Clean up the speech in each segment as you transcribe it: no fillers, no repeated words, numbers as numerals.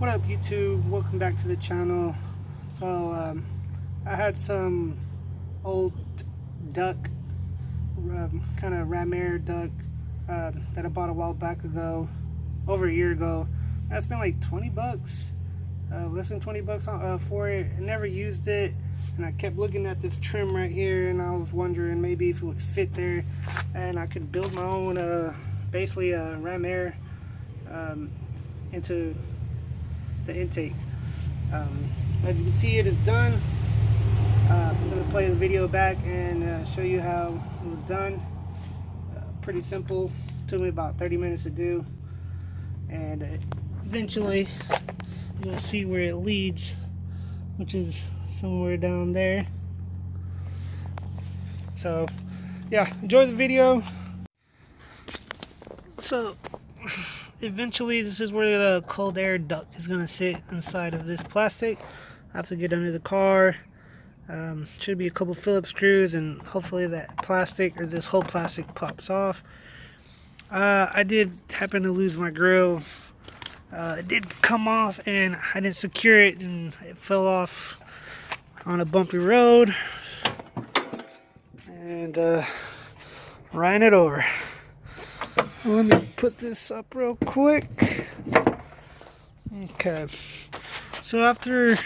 What up, YouTube? Welcome back to the channel. So I had some old duct, kind of Ram Air duct that I bought a while back ago, over a year ago. I spent like 20 bucks, less than 20 bucks for it. I never used it, and I kept looking at this trim right here, and I was wondering maybe if it would fit there, and I could build my own, basically a Ram Air into the intake. As you can see, it is done. I'm going to play the video back and show you how it was done. Pretty simple. Took me about 30 minutes to do, and eventually you'll see where it leads, which is somewhere down there. So yeah, enjoy the video. So eventually this is where the cold air duct is going to sit inside of this plastic. I have to get under the car. Should be a couple Phillips screws, and hopefully that plastic, or this whole plastic, pops off. I did happen to lose my grill. It did come off, and I didn't secure it, and it fell off on a bumpy road and ran it over. Let me put this up real quick. Okay, so after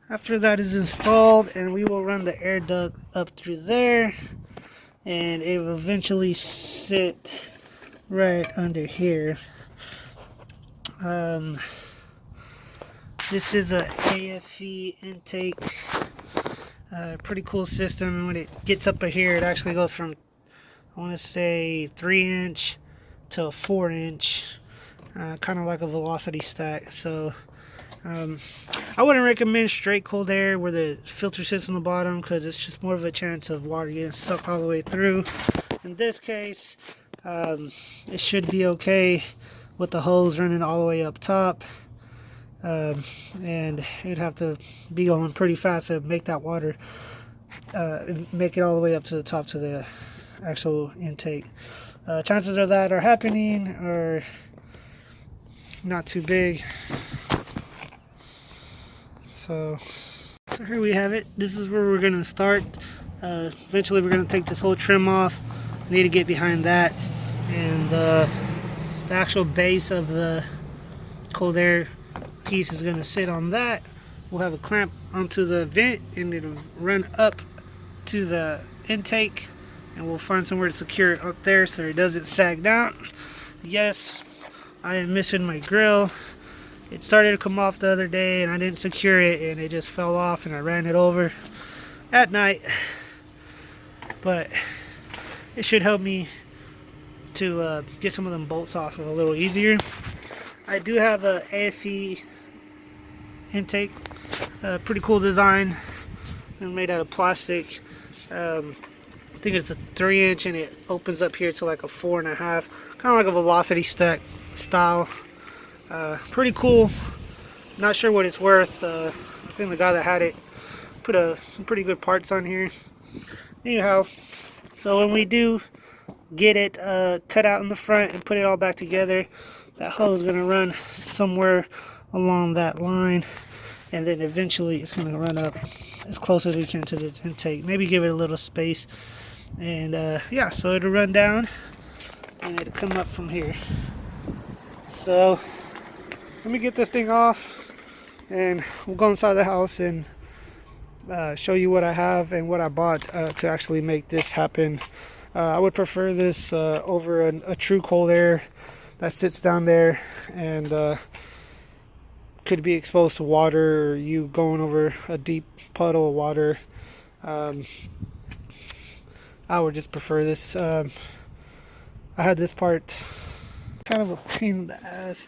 that is installed, and we will run the air duct up through there, and it will eventually sit right under here. This is a AFE intake, pretty cool system. And when it gets up here, it actually goes from, I want to say, 3-inch to a 4-inch, kind of like a velocity stack. So I wouldn't recommend straight cold air where the filter sits on the bottom, because it's just more of a chance of water getting sucked all the way through. In this case, it should be okay with the hose running all the way up top, and you'd have to be going pretty fast to make that water make it all the way up to the top to the actual intake. Chances of that are happening are not too big. So here we have it. This is where we're going to start. Eventually we're going to take this whole trim off. I need to get behind that, and the actual base of the cold air piece is going to sit on that. We'll have a clamp onto the vent, and it'll run up to the intake, and we'll find somewhere to secure it up there so it doesn't sag down. Yes, I am missing my grill. It started to come off the other day, and I didn't secure it, and it just fell off, and I ran it over at night. But it should help me to get some of them bolts off a little easier. I do have a AFE intake, pretty cool design, and made out of plastic. I think it's a 3-inch, and it opens up here to like a 4.5, kind of like a velocity stack style. Pretty cool. Not sure what it's worth. I think the guy that had it put some pretty good parts on here. Anyhow, so when we do get it cut out in the front and put it all back together, that hose is going to run somewhere along that line, and then eventually it's going to run up as close as we can to the intake. Maybe give it a little space, and yeah, so it'll run down and it'll come up from here. So let me get this thing off, and we'll go inside the house and show you what I have and what I bought to actually make this happen. I would prefer this over a true cold air that sits down there and could be exposed to water, or you going over a deep puddle of water. I would just prefer this. I had this part, kind of a pain in the ass.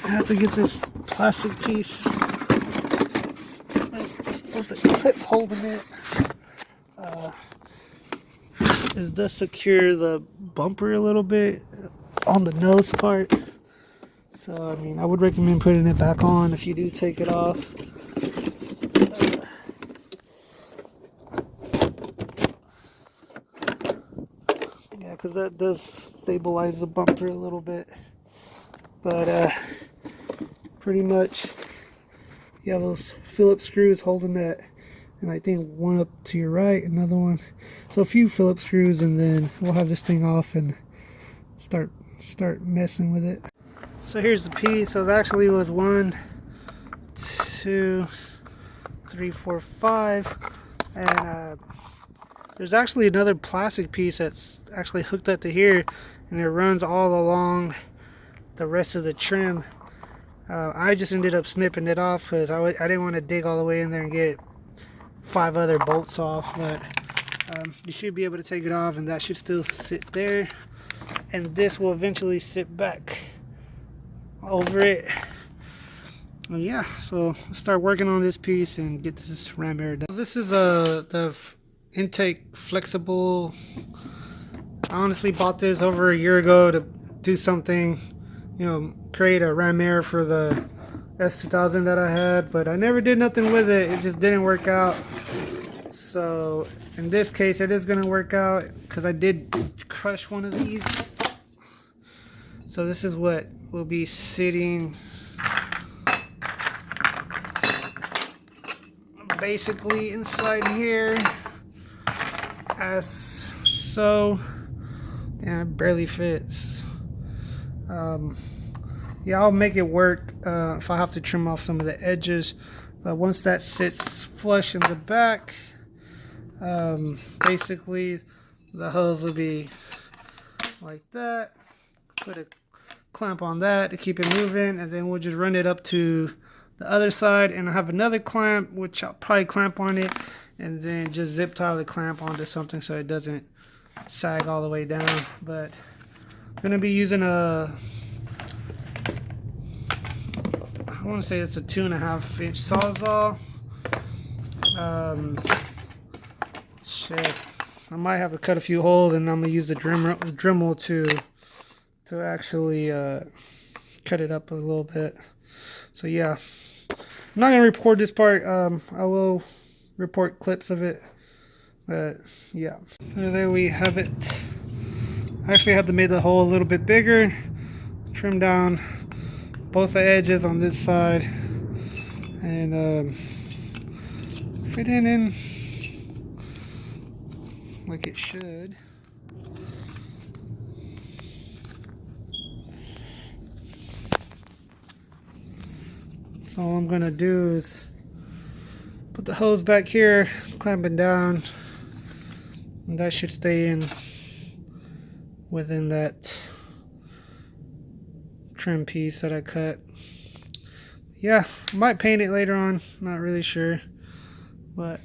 I have to get this plastic piece. There's a clip holding it. It does secure the bumper a little bit on the nose part. So I mean, I would recommend putting it back on if you do take it off. Yeah, because that does stabilize the bumper a little bit. But pretty much you have those Phillips screws holding that, and I think one up to your right, another one. So a few Phillips screws, and then we'll have this thing off and start messing with it. So here's the piece. So it actually was 1, 2, 3, 4, 5, and there's actually another plastic piece that's actually hooked up to here, and it runs all along the rest of the trim. I just ended up snipping it off because I didn't want to dig all the way in there and get 5 other bolts off, but you should be able to take it off, and that should still sit there, and this will eventually sit back over it. And yeah, so let's start working on this piece and get this Ram Air done. This is the intake flexible. I honestly bought this over a year ago to do something, you know, create a Ram Air for the S2000 that I had, but I never did nothing with it. It just didn't work out. So in this case it is going to work out because I did crush one of these. So this is what will be sitting basically inside here as so. Yeah, it barely fits. Yeah, I'll make it work if I have to trim off some of the edges, but once that sits flush in the back, basically the hose will be like that. Put a clamp on that to keep it moving, and then we'll just run it up to the other side, and I have another clamp which I'll probably clamp on it and then just zip tie the clamp onto something so it doesn't sag all the way down. But I'm gonna be using I want to say it's a 2.5 inch Sawzall. Shit, I might have to cut a few holes, and I'm gonna use the Dremel to actually cut it up a little bit. So yeah, I'm not gonna report this part. I will report clips of it, but yeah. So there we have it. I actually have to make the hole a little bit bigger, trim down both the edges on this side, and fit it in like it should. So all I'm gonna do is put the hose back here, clamp it down, and that should stay in within that trim piece that I cut. Yeah, I might paint it later on, not really sure, but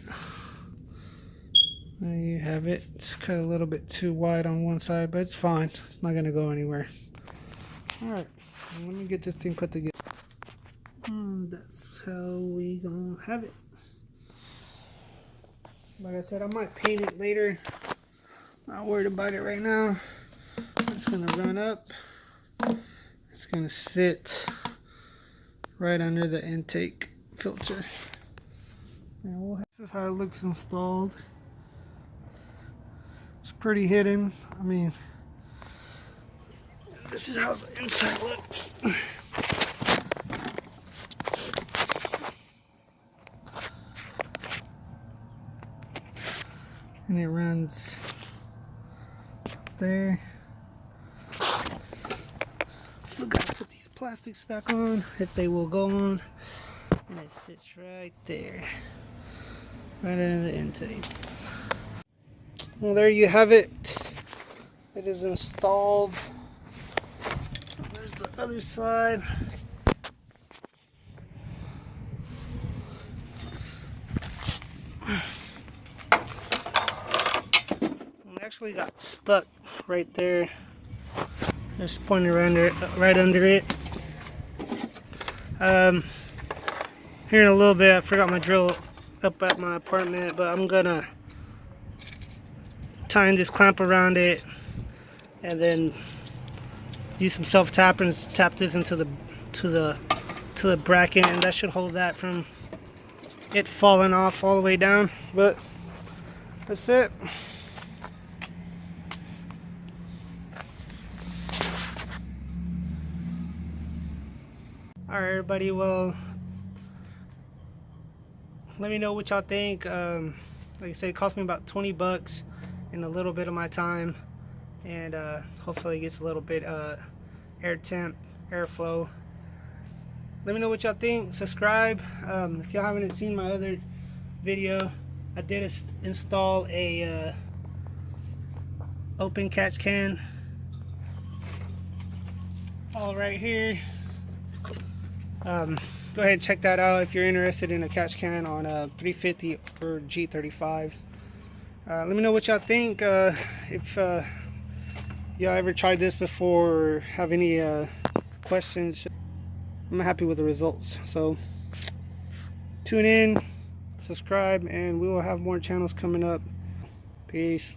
there you have it. It's cut a little bit too wide on one side, but it's fine. It's not gonna go anywhere. Alright, let me get this thing put together. And that's how we gonna have it. Like I said, I might paint it later. Not worried about it right now. It's gonna run up. It's gonna sit right under the intake filter. And this is how it looks installed. It's pretty hidden. I mean, this is how the inside looks. And it runs up there. Still gotta put these plastics back on if they will go on. And it sits right there, right under the intake. Well, there you have it. It is installed. There's the other side. It actually got stuck right there. Just pointing right under it. Here in a little bit, I forgot my drill up at my apartment, but I'm gonna tie this clamp around it and then use some self-tapper and tap this into the bracket, and that should hold that from it falling off all the way down. But that's it. Alright everybody. Well, let me know what y'all think. Like I said, it cost me about 20 bucks in a little bit of my time, and hopefully it gets a little bit airflow. Let me know what y'all think. Subscribe. If y'all haven't seen my other video, I did install a open catch can all right here. Go ahead and check that out if you're interested in a catch can on a 350 or G35s. Let me know what y'all think. If y'all ever tried this before or have any questions, I'm happy with the results. So tune in, subscribe, and we will have more channels coming up. Peace.